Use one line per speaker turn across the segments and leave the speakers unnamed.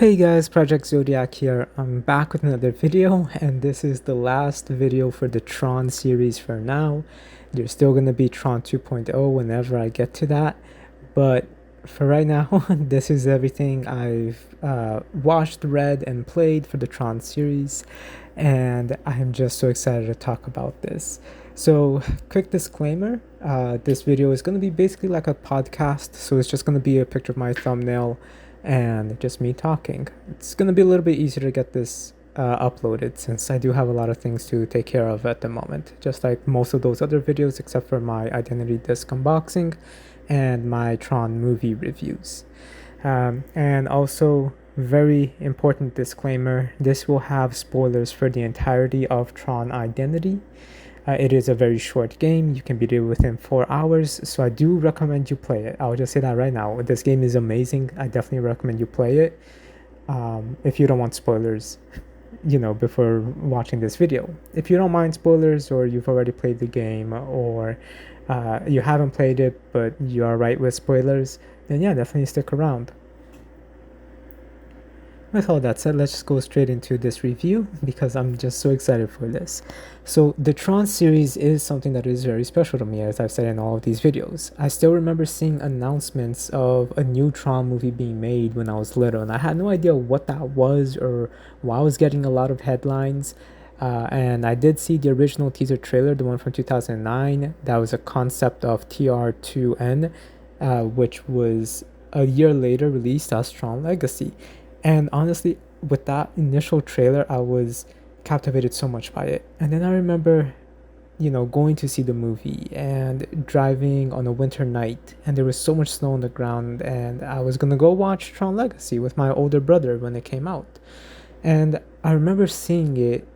Hey guys, project-zodiac here. I'm back with another video, and this is the last video for the Tron series for now. There's still going to be Tron 2.0 whenever I get to that, but for right now, this is everything I've watched, read, and played for the Tron series, and I'm just so excited to talk about this. So, quick disclaimer, this video is going to be basically like a podcast, so it's just going to be a picture of my thumbnail and just me talking. It's gonna be a little bit easier to get this uploaded since I do have a lot of things to take care of at the moment, just like most of those other videos except for my identity disc unboxing and my Tron movie reviews. And also, very important disclaimer, this will have spoilers for the entirety of Tron Identity. It is a very short game. You can beat it within 4 hours, so I do recommend you play it. I'll just say that right now. This game is amazing. I definitely recommend you play it if you don't want spoilers, before watching this video. If you don't mind spoilers, or you've already played the game, or you haven't played it but you're alright with spoilers, then yeah, definitely stick around. With all that said, let's just go straight into this review because I'm just so excited for this. So the Tron series is something that is very special to me, as I've said in all of these videos. I still remember seeing announcements of a new Tron movie being made when I was little, and I had no idea what that was or why I was getting a lot of headlines. And I did see the original teaser trailer, the one from 2009. That was a concept of TR2N, which was a year later released as Tron Legacy. And honestly, with that initial trailer, I was captivated so much by it. And then I remember, going to see the movie and driving on a winter night, and there was so much snow on the ground, and I was gonna go watch Tron Legacy with my older brother when it came out. And I remember seeing it,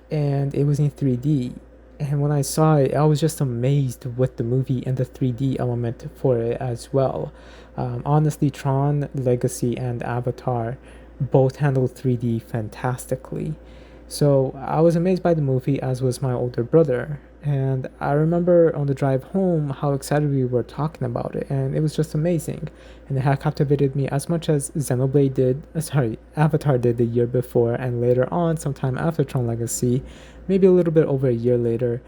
and it was in 3D. And when I saw it, I was just amazed with the movie and the 3D element for it as well. Honestly, Tron Legacy and Avatar both handled 3D fantastically. So I was amazed by the movie, as was my older brother. And I remember on the drive home how excited we were talking about it, and it was just amazing. And it had captivated me as much as Avatar did the year before, and later on, sometime after Tron Legacy, maybe a little bit over a year later,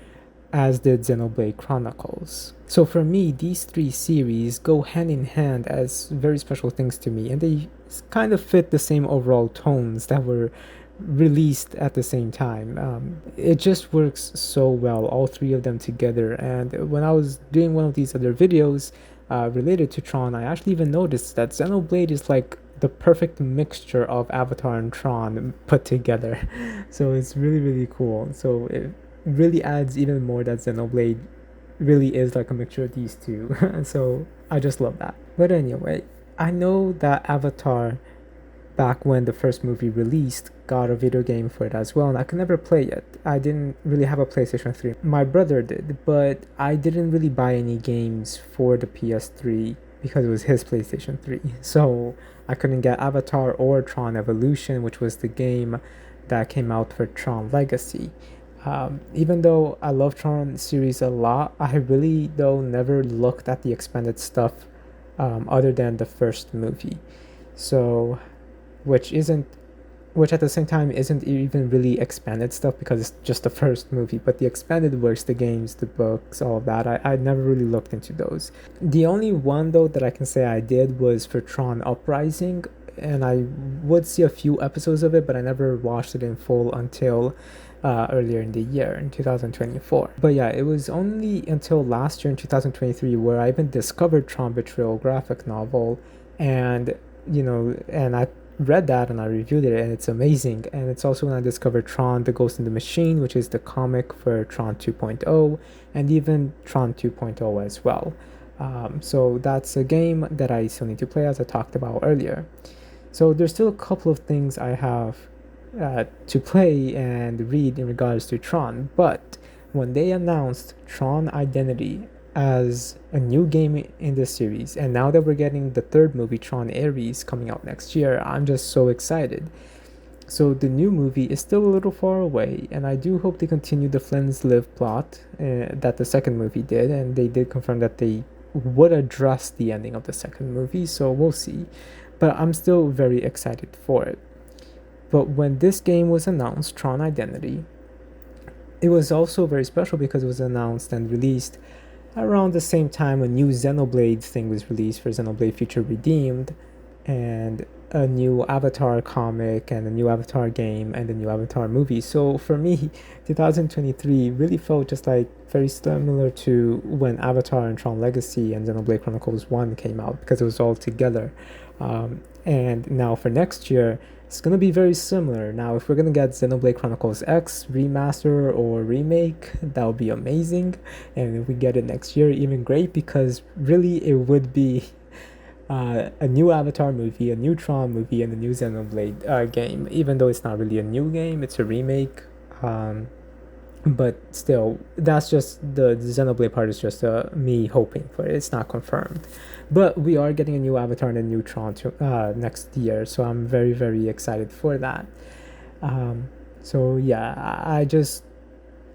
as did Xenoblade Chronicles. So for me, these three series go hand in hand as very special things to me, and they kind of fit the same overall tones that were released at the same time. It just works so well, all three of them together. And when I was doing one of these other videos related to Tron, I actually even noticed that Xenoblade is like the perfect mixture of Avatar and Tron put together. So it's really, really cool. So it really adds even more that Xenoblade really is like a mixture of these two. So I just love that. But anyway, I know that Avatar, back when the first movie released, got a video game for it as well, and I could never play it. I didn't really have a PlayStation 3. My brother did, but I didn't really buy any games for the PS3 because it was his PlayStation 3. So I couldn't get Avatar or Tron Evolution, which was the game that came out for Tron Legacy. Even though I love Tron series a lot, I really though never looked at the expanded stuff other than the first movie. So which at the same time isn't even really expanded stuff because it's just the first movie, but the expanded works, the games, the books, all of that, I never really looked into those. The only one though that I can say I did was for Tron Uprising, and I would see a few episodes of it, but I never watched it in full until earlier in the year, in 2024. But yeah, it was only until last year in 2023 where I even discovered Tron Betrayal graphic novel, and and I read that and I reviewed it, and it's amazing. And it's also when I discovered Tron the Ghost in the Machine, which is the comic for Tron 2.0, and even Tron 2.0 as well. So that's a game that I still need to play, as I talked about earlier. So there's still a couple of things I have to play and read in regards to Tron, but when they announced Tron Identity as a new game in this series, and now that we're getting the third movie, Tron Ares, coming out next year, I'm just so excited. So the new movie is still a little far away, and I do hope they continue the Flynn's Live plot that the second movie did, and they did confirm that they would address the ending of the second movie, so we'll see. but I'm still very excited for it. But when this game was announced, Tron Identity, it was also very special because it was announced and released around the same time a new Xenoblade thing was released for Xenoblade Future Redeemed, and a new Avatar comic, and a new Avatar game, and a new Avatar movie. So for me, 2023 really felt just like very similar to when Avatar and Tron Legacy and Xenoblade Chronicles 1 came out, because it was all together. And now for next year, it's gonna be very similar. Now, if we're gonna get Xenoblade Chronicles X remaster or remake, that would be amazing. And if we get it next year, even great, because really it would be a new Avatar movie, a new Tron movie, and a new Xenoblade game. Even though it's not really a new game, it's a remake. But still, that's just the Xenoblade part is just me hoping for it. It's not confirmed, but we are getting a new Avatar and a new Tron next year, so I'm very very excited for that. So yeah, I just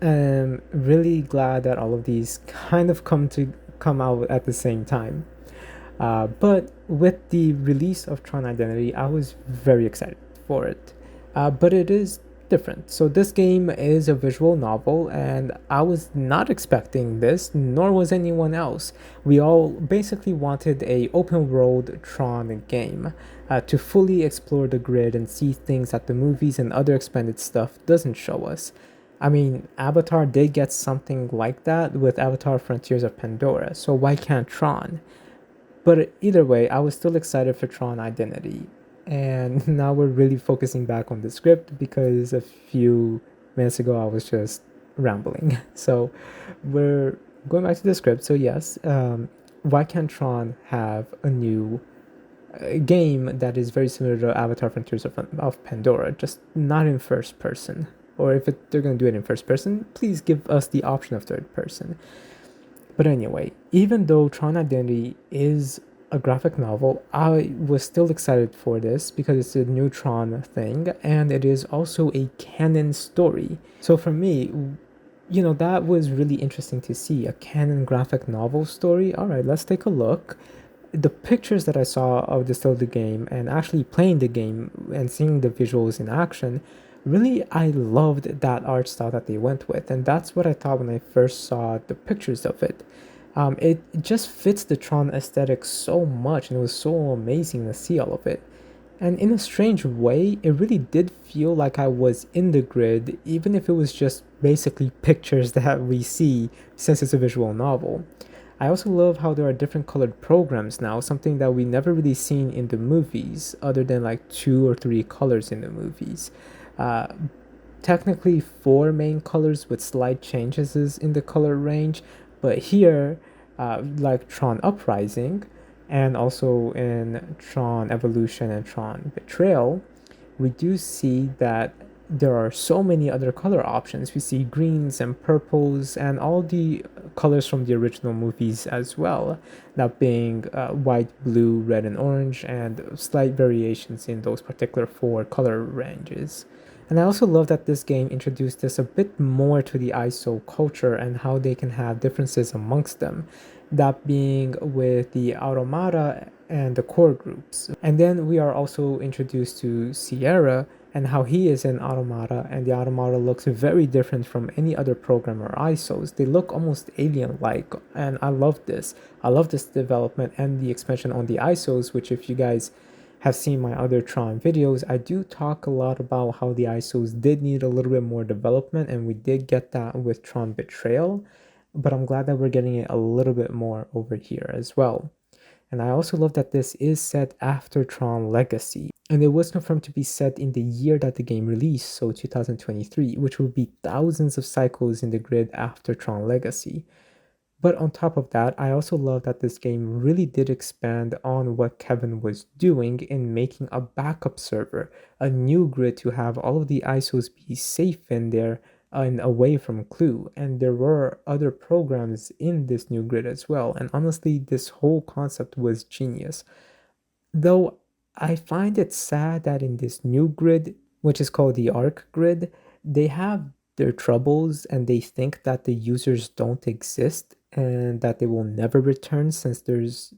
am really glad that all of these kind of come out at the same time. But with the release of Tron Identity, I was very excited for it. But it is different. So this game is a visual novel, and I was not expecting this, nor was anyone else. We all basically wanted a open world Tron game to fully explore the grid and see things that the movies and other expanded stuff doesn't show us. I mean, Avatar did get something like that with Avatar Frontiers of Pandora, so why can't Tron? But either way, I was still excited for Tron Identity. And now we're really focusing back on the script because a few minutes ago I was just rambling. So we're going back to the script. So, yes, why can't Tron have a new game that is very similar to Avatar Frontiers of Pandora, just not in first person? Or if they're going to do it in first person, please give us the option of third person. But anyway, even though Tron Identity is a graphic novel, I was still excited for this because it's a new Tron thing, and it is also a canon story. So for me, that was really interesting to see, a canon graphic novel story. All right, let's take a look. The pictures that I saw of the still of the game and actually playing the game and seeing the visuals in action, really I loved that art style that they went with, and that's what I thought when I first saw the pictures of it. It just fits the Tron aesthetic so much, and it was so amazing to see all of it. And in a strange way, it really did feel like I was in the grid, even if it was just basically pictures that we see since it's a visual novel. I also love how there are different colored programs now, something that we never really seen in the movies, other than like 2 or 3 colors in the movies. Uh, Technically 4 main colors with slight changes is in the color range, but here, like Tron Uprising, and also in Tron Evolution and Tron Betrayal, we do see that there are so many other color options. We see greens and purples and all the colors from the original movies as well, that being white, blue, red, and orange, and slight variations in those particular 4 color ranges. And I also love that this game introduced us a bit more to the ISO culture and how they can have differences amongst them, that being with the automata and the core groups. And then we are also introduced to Sierra and how he is an automata, and the automata looks very different from any other program or ISOs. They look almost alien-like, and I love this. I love this development and the expansion on the ISOs, which if you guys have seen my other Tron videos, I do talk a lot about how the ISOs did need a little bit more development, and we did get that with Tron Betrayal, but I'm glad that we're getting it a little bit more over here as well. And I also love that this is set after Tron Legacy, and it was confirmed to be set in the year that the game released, so 2023, which will be thousands of cycles in the grid after Tron Legacy. But on top of that, I also love that this game really did expand on what Kevin was doing in making a backup server, a new grid to have all of the ISOs be safe in there and away from Clue. And there were other programs in this new grid as well. And honestly, this whole concept was genius. Though I find it sad that in this new grid, which is called the Arc grid, they have their troubles and they think that the users don't exist and that they will never return, since there's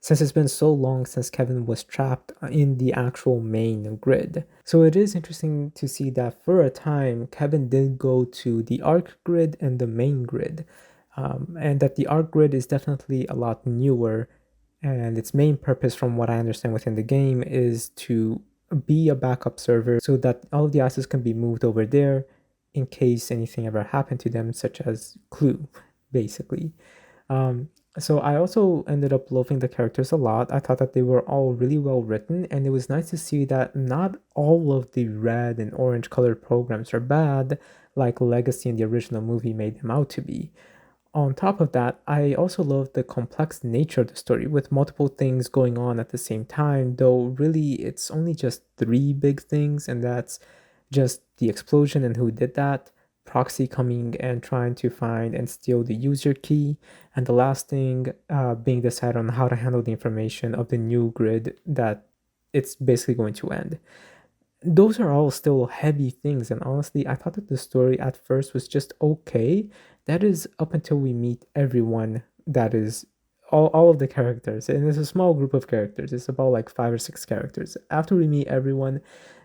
since it's been so long since Kevin was trapped in the actual main grid. So it is interesting to see that for a time, Kevin did go to the arc grid and the main grid, and that the arc grid is definitely a lot newer, and its main purpose, from what I understand within the game, is to be a backup server so that all of the assets can be moved over there in case anything ever happened to them, such as Clue, basically. Um, so I also ended up loving the characters a lot. I thought that they were all really well written, and it was nice to see that not all of the red and orange colored programs are bad, like Legacy in the original movie made them out to be. On top of that, I also love the complex nature of the story with multiple things going on at the same time, though really it's only just three big things, and that's just the explosion and who did that, Proxy coming and trying to find and steal the user key, and the last thing being decided on how to handle the information of the new grid that it's basically going to end. Those are all still heavy things, and honestly, I thought that the story at first was just okay. That is up until we meet everyone, that is all of the characters, and it's a small group of characters. It's about like 5 or 6 characters. After we meet everyone,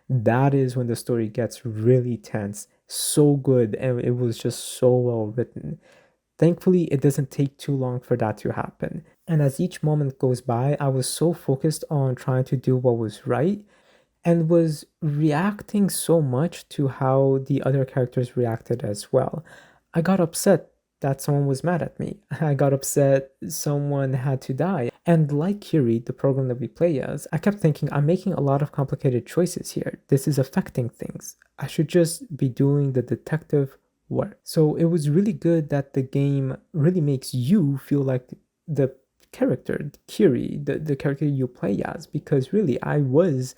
that is when the story gets really tense. So good, and it was just so well written. Thankfully, it doesn't take too long for that to happen. And as each moment goes by, I was so focused on trying to do what was right and was reacting so much to how the other characters reacted as well. I got upset that someone was mad at me. I got upset someone had to die. And like Curie, the program that we play as, I kept thinking, I'm making a lot of complicated choices here. This is affecting things. I should just be doing the detective work. So it was really good that the game really makes you feel like the character, Curie, the character you play as, because really I was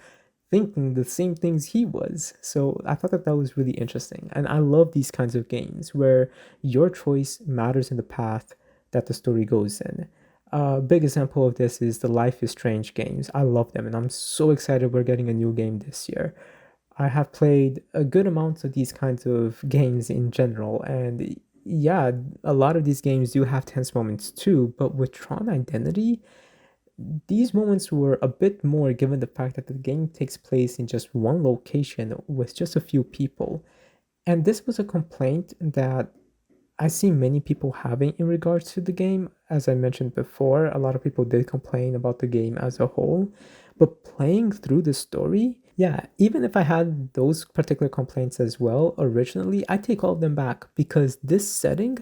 thinking the same things he was. So I thought that that was really interesting. And I love these kinds of games where your choice matters in the path that the story goes in. A big example of this is the Life is Strange games. I love them, and I'm so excited we're getting a new game this year. I have played a good amount of these kinds of games in general, and yeah, a lot of these games do have tense moments too, but with Tron Identity, these moments were a bit more given the fact that the game takes place in just one location with just a few people. And this was a complaint that I see many people having in regards to the game. As I mentioned before, a lot of people did complain about the game as a whole. But playing through the story, yeah, even if I had those particular complaints as well originally, I take all of them back because this setting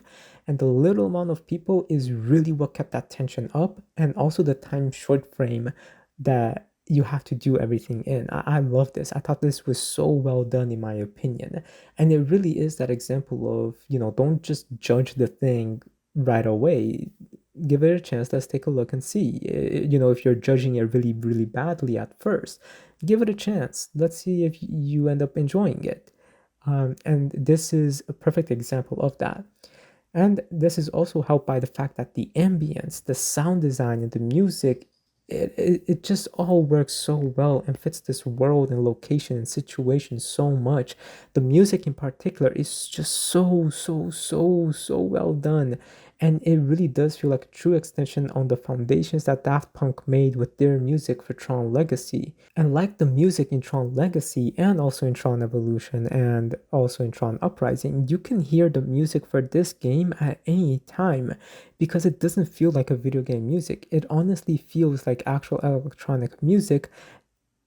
and the little amount of people is really what kept that tension up, and also the time short frame that you have to do everything in. I love this. I thought this was so well done in my opinion. And it really is that example of, don't just judge the thing right away. Give it a chance. Let's take a look and see. If you're judging it really, really badly at first, give it a chance. Let's see if you end up enjoying it. And this is a perfect example of that. And this is also helped by the fact that the ambience, the sound design, and the music, it just all works so well and fits this world and location and situation so much. The music in particular is just so, so, so, so well done. And it really does feel like a true extension on the foundations that Daft Punk made with their music for Tron Legacy. And like the music in Tron Legacy and also in Tron Evolution and also in Tron Uprising, you can hear the music for this game at any time because it doesn't feel like a video game music. It honestly feels like actual electronic music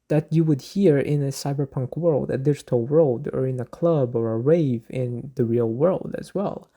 that you would hear in a cyberpunk world, a digital world, or in a club or a rave in the real world as well.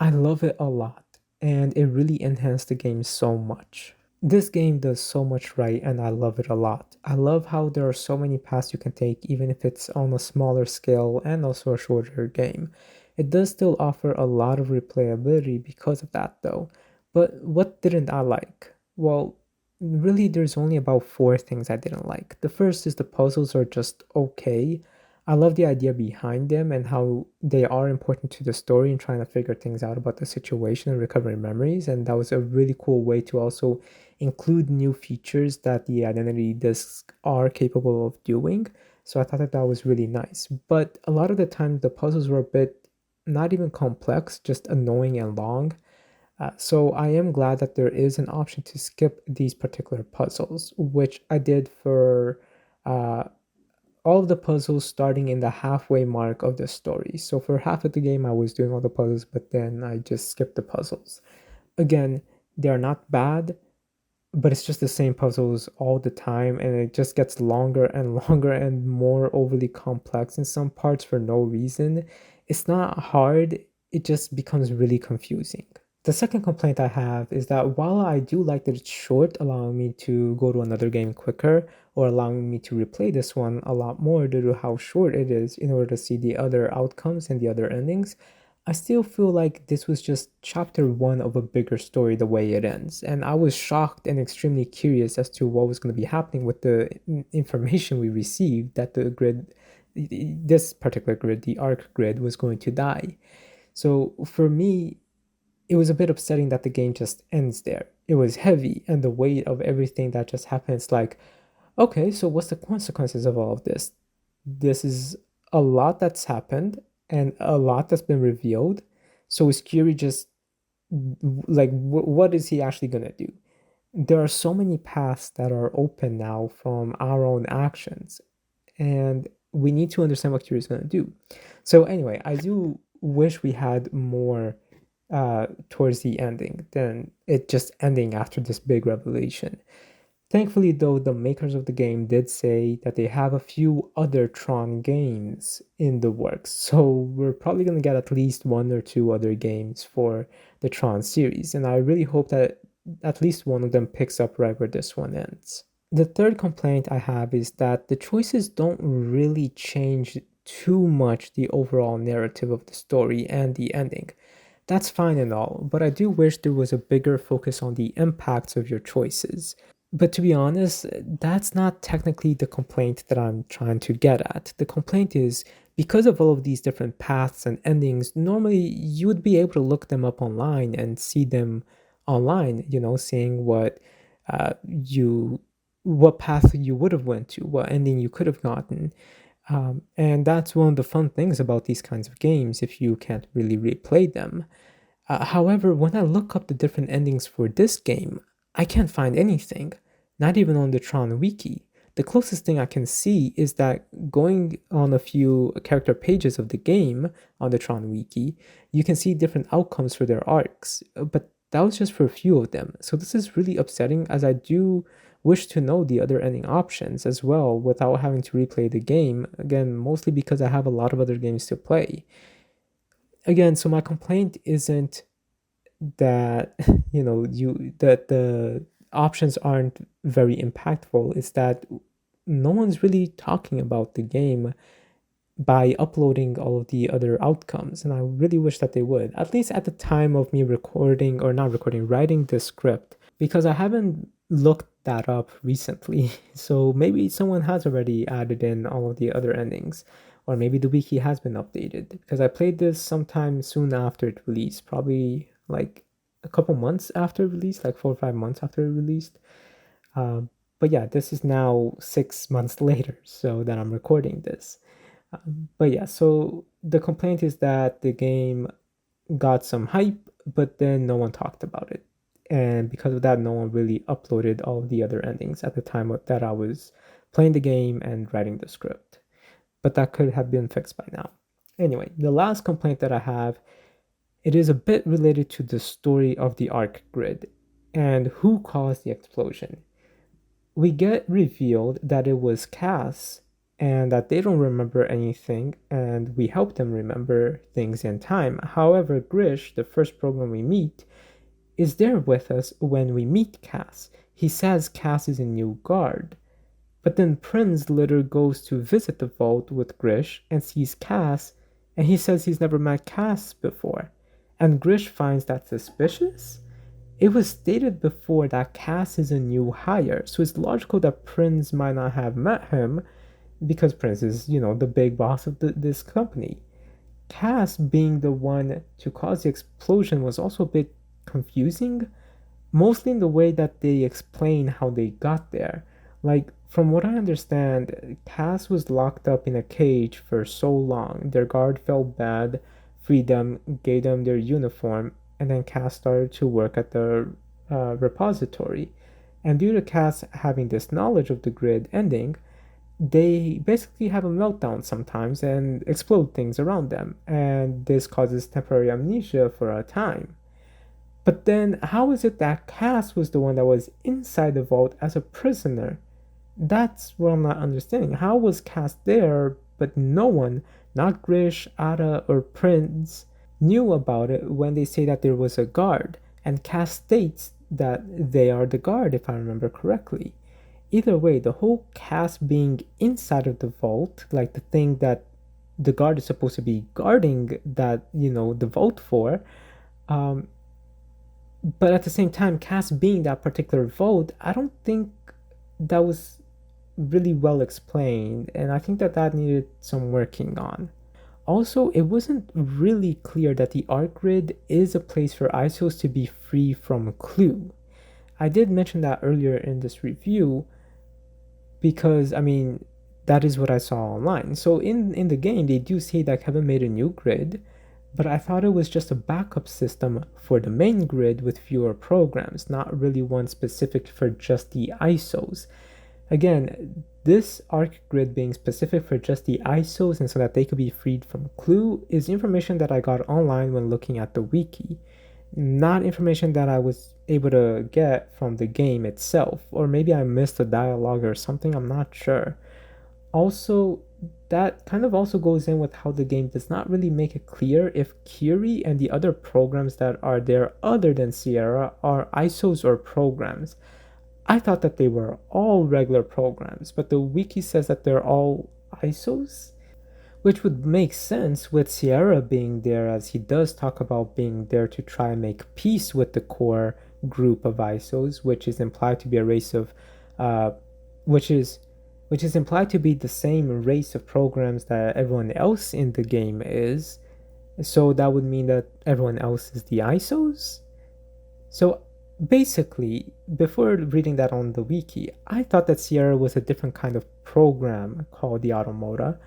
I love it a lot, and it really enhanced the game so much. This game does so much right, and I love it a lot. I love how there are so many paths you can take, even if it's on a smaller scale and also a shorter game. It does still offer a lot of replayability because of that, though. But what didn't I like? Well, really, there's only about 4 things I didn't like. The first is the puzzles are just okay. I love the idea behind them and how they are important to the story and trying to figure things out about the situation and recovering memories. And that was a really cool way to also include new features that the identity discs are capable of doing. So I thought that that was really nice. But a lot of the time, the puzzles were a bit not even complex, just annoying and long. So I am glad that there is an option to skip these particular puzzles, which I did for uh, all of the puzzles starting in the halfway mark of the story. So for half of the game, I was doing all the puzzles, but then I just skipped the puzzles. Again, they are not bad, but it's just the same puzzles all the time, and it just gets longer and longer and more overly complex in some parts for no reason. It's not hard, it just becomes really confusing. The second complaint I have is that while I do like that it's short, allowing me to go to another game quicker or allowing me to replay this one a lot more due to how short it is in order to see the other outcomes and the other endings, I still feel like this was just chapter one of a bigger story the way it ends. And I was shocked and extremely curious as to what was going to be happening with the information we received that the grid, this particular grid, the arc grid, was going to die. So for me, it was a bit upsetting that the game just ends there. It was heavy, and the weight of everything that just happened. It's like, okay, so what's the consequences of all of this? This is a lot that's happened and a lot that's been revealed. So is Curie just like, what is he actually gonna do? There are so many paths that are open now from our own actions, and we need to understand what Curie is gonna do. So anyway, I do wish we had more towards the ending than it just ending after this big revelation. Thankfully, though, the makers of the game did say that they have a few other Tron games in the works, so we're probably going to get at least one or two other games for the Tron series, and I really hope that at least one of them picks up right where this one ends. The third complaint I have is that the choices don't really change too much the overall narrative of the story and the ending. That's fine and all, but I do wish there was a bigger focus on the impacts of your choices. But to be honest, that's not technically the complaint that I'm trying to get at. The complaint is because of all of these different paths and endings, normally you would be able to look them up online and see them online, seeing you what path you would have went to, what ending you could have gotten. And that's one of the fun things about these kinds of games if you can't really replay them. However, when I look up the different endings for this game, I can't find anything, not even on the Tron wiki. The closest thing I can see is that going on a few character pages of the game on the Tron wiki, you can see different outcomes for their arcs, but that was just for a few of them. So this is really upsetting as I do wish to know the other ending options as well without having to replay the game, again, mostly because I have a lot of other games to play. Again, so my complaint isn't that that the options aren't very impactful. It's that no one's really talking about the game by uploading all of the other outcomes, and I really wish that they would, at least at the time of me recording, or not recording, writing this script, because I haven't looked that up recently. So maybe someone has already added in all of the other endings, or maybe the wiki has been updated, because I played this sometime soon after it released, probably like a couple months after release, like 4 or 5 months after it released. But yeah, this is now 6 months later, so that I'm recording this. But yeah, so the complaint is that the game got some hype, but then no one talked about it. And because of that, no one really uploaded all the other endings at the time that I was playing the game and writing the script. But that could have been fixed by now. Anyway, the last complaint that I have, it is a bit related to the story of the arc grid and who caused the explosion. We get revealed that it was Cass and that they don't remember anything, and we help them remember things in time. However, Grish, the first program we meet, is there with us when we meet Cass. He says Cass is a new guard. But then Prince later goes to visit the vault with Grish and sees Cass, and he says he's never met Cass before. And Grish finds that suspicious? It was stated before that Cass is a new hire, so it's logical that Prince might not have met him because Prince is, the big boss of this company. Cass being the one to cause the explosion was also a bit confusing, mostly in the way that they explain how they got there. Like, from what I understand, Cass was locked up in a cage for so long. Their guard felt bad, freed them, gave them their uniform, and then Cass started to work at the repository. And due to Cass having this knowledge of the grid ending, they basically have a meltdown sometimes and explode things around them, and this causes temporary amnesia for a time. But then, how is it that Cass was the one that was inside the vault as a prisoner? That's what I'm not understanding. How was Cass there, but no one, not Grish, Ada, or Prince, knew about it when they say that there was a guard? And Cass states that they are the guard, if I remember correctly. Either way, the whole Cass being inside of the vault, like the thing that the guard is supposed to be guarding that, the vault for, um, but at the same time, Cass being that particular vault, I don't think that was really well explained, and I think that that needed some working on. Also, it wasn't really clear that the arc grid is a place for ISOs to be free from clue. I did mention that earlier in this review because, that is what I saw online. So in the game, they do say that Kevin made a new grid, but I thought it was just a backup system for the main grid with fewer programs, not really one specific for just the ISOs. Again, this arc grid being specific for just the ISOs and so that they could be freed from clue is information that I got online when looking at the wiki, not information that I was able to get from the game itself, or maybe I missed a dialogue or something, I'm not sure. Also, that kind of also goes in with how the game does not really make it clear if Kiri and the other programs that are there other than Sierra are ISOs or programs. I thought that they were all regular programs, but the wiki says that they're all ISOs, which would make sense with Sierra being there, as he does talk about being there to try and make peace with the core group of ISOs, which is implied to be a race of, uh, which is implied to be the same race of programs that everyone else in the game is. So that would mean that everyone else is the ISOs. So basically, before reading that on the wiki, I thought that Sierra was a different kind of program called the Automata,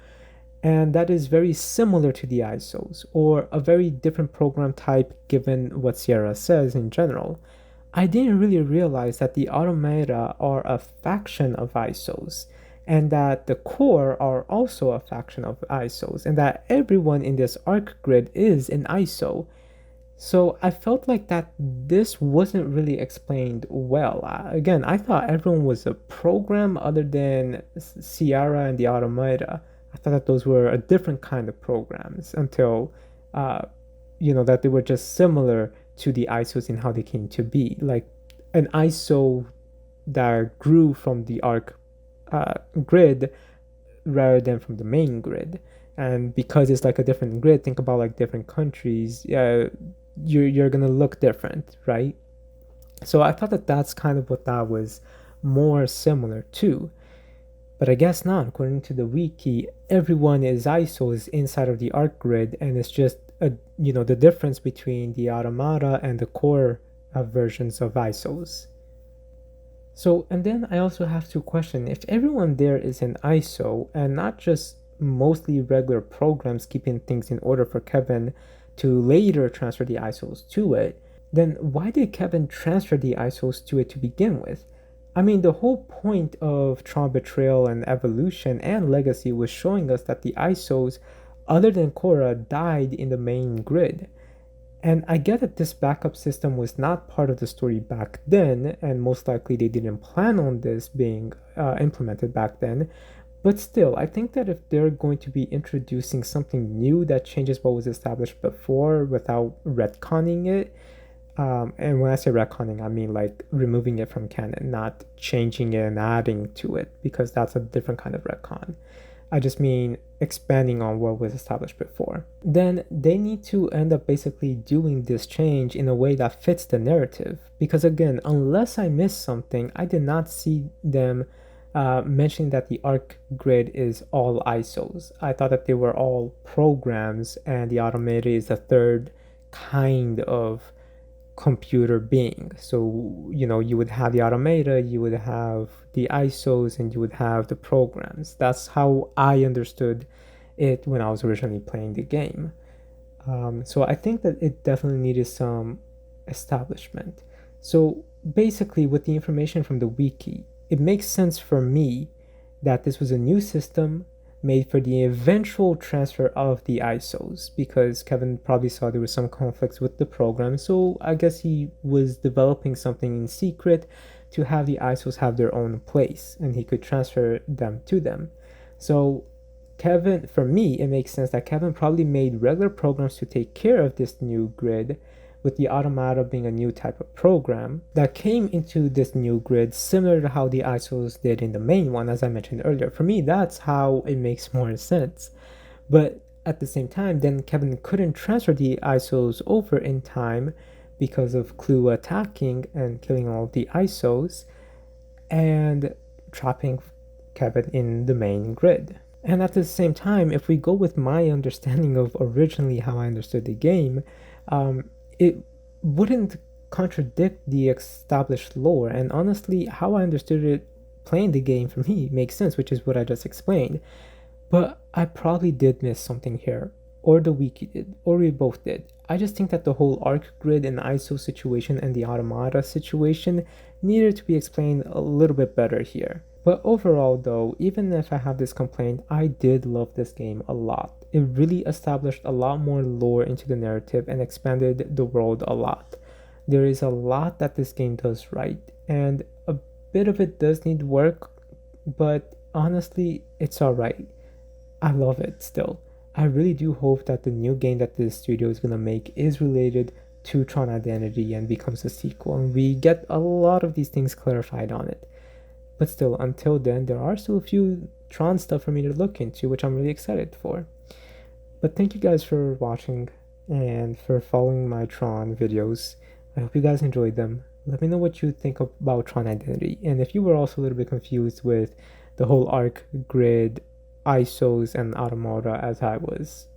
and that is very similar to the ISOs, or a very different program type given what Sierra says in general. I didn't really realize that the Automata are a faction of ISOs, and that the core are also a faction of ISOs, and that everyone in this arc grid is an ISO. So I felt like that this wasn't really explained well. Again, I thought everyone was a program other than Sierra and the Automata. I thought that those were a different kind of programs until, that they were just similar to the ISOs in how they came to be. Like an ISO that grew from the arc grid rather than from the main grid. And because it's like a different grid, think about like different countries. You're gonna look different, right? So I thought that that's kind of what that was more similar to. But I guess not. According to the wiki, everyone is ISOs inside of the arc grid, and it's just the difference between the Automata and the core versions of ISOs. So, and then I also have to question if everyone there is an ISO and not just mostly regular programs keeping things in order for Kevin to later transfer the ISOs to it, then why did Kevin transfer the ISOs to it to begin with? The whole point of Tron Betrayal and Evolution and Legacy was showing us that the ISOs, other than Korra, died in the main grid. And I get that this backup system was not part of the story back then, and most likely they didn't plan on this being implemented back then. But still, I think that if they're going to be introducing something new that changes what was established before without retconning it, and when I say retconning, I mean like removing it from canon, not changing it and adding to it, because that's a different kind of retcon. I just mean expanding on what was established before. Then they need to end up basically doing this change in a way that fits the narrative. Because again, unless I missed something, I did not see them mentioning that the arc grid is all ISOs. I thought that they were all programs and the Automata is the third kind of computer being. So, you would have the Automata, you would have the ISOs, and you would have the programs. That's how I understood it when I was originally playing the game. So I think that it definitely needed some establishment. So basically, with the information from the wiki, it makes sense for me that this was a new system made for the eventual transfer of the ISOs because Kevin probably saw there was some conflicts with the program. So I guess he was developing something in secret to have the ISOs have their own place and he could transfer them to them. So Kevin, for me, it makes sense that Kevin probably made regular programs to take care of this new grid, with the automata being a new type of program that came into this new grid, similar to how the ISOs did in the main one, as I mentioned earlier. For me, that's how it makes more sense. But at the same time, then Kevin couldn't transfer the ISOs over in time because of Clue attacking and killing all of the ISOs and trapping Kevin in the main grid. And at the same time, if we go with my understanding of originally how I understood the game, it wouldn't contradict the established lore. And honestly, how I understood it playing the game for me makes sense, which is what I just explained. But I probably did miss something here, or the wiki did, or we both did. I just think that the whole arc grid and ISO situation and the automata situation needed to be explained a little bit better here. But overall though, even if I have this complaint, I did love this game a lot. It really established a lot more lore into the narrative and expanded the world a lot. There is a lot that this game does right, and a bit of it does need work, but honestly, it's alright. I love it still. I really do hope that the new game that this studio is going to make is related to Tron Identity and becomes a sequel, and we get a lot of these things clarified on it. But still, until then, there are still a few Tron stuff for me to look into, which I'm really excited for. But thank you guys for watching and for following my Tron videos. I hope you guys enjoyed them. Let me know what you think about Tron Identity, and if you were also a little bit confused with the whole arc grid, ISOs, and automata as I was.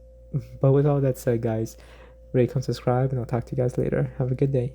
But with all that said, guys, rate, comment, subscribe, and I'll talk to you guys later. Have a good day.